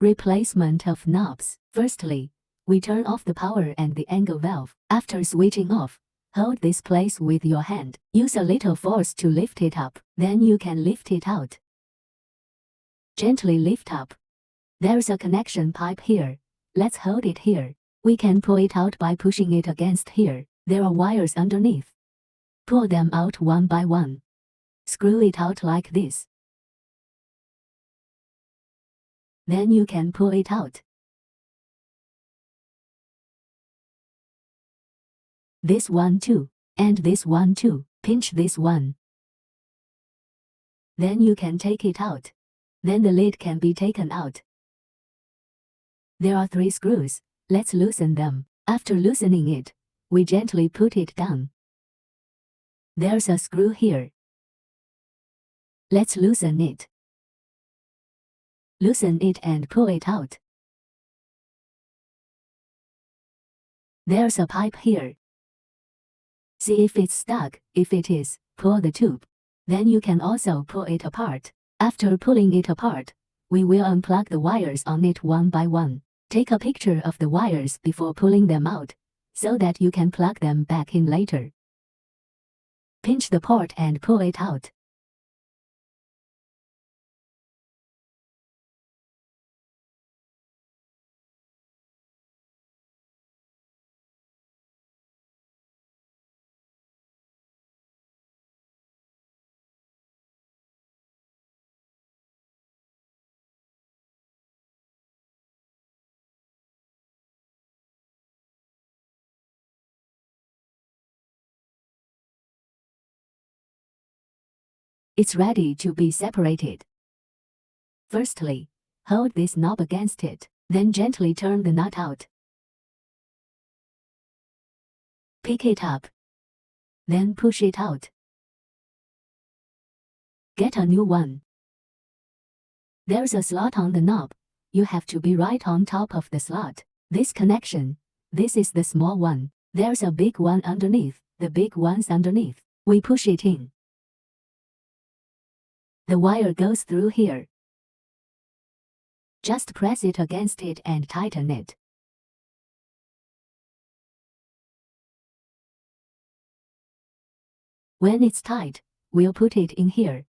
Replacement of knobs. Firstly, we turn off the power and the angle valve. After switching off, hold this place with your hand. Use a little force to lift it up. Then you can lift it out. Gently lift up. There's a connection pipe here. Let's hold it here. We can pull it out by pushing it against here. There are wires underneath. Pull them out one by one. Screw it out like this. Then you can pull it out. This one too, and this one too. Pinch this one. Then you can take it out. Then the lid can be taken out. There are 3 screws. Let's loosen them. After loosening it, we gently put it down. There's a screw here. Let's loosen it. Loosen it and pull it out. There's a pipe here. See if it's stuck. If it is, pull the tube. Then you can also pull it apart. After pulling it apart, we will unplug the wires on it one by one. Take a picture of the wires before pulling them out, so that you can plug them back in later. Pinch the port and pull it out. It's ready to be separated. Firstly, hold this knob against it, then gently turn the nut out. Pick it up. Then push it out. Get a new one. There's a slot on the knob. You have to be right on top of the slot. This connection, this is the small one. There's a big one underneath. The big one's underneath. We push it in. The wire goes through here. Just press it against it and tighten it. When it's tight, we'll put it in here.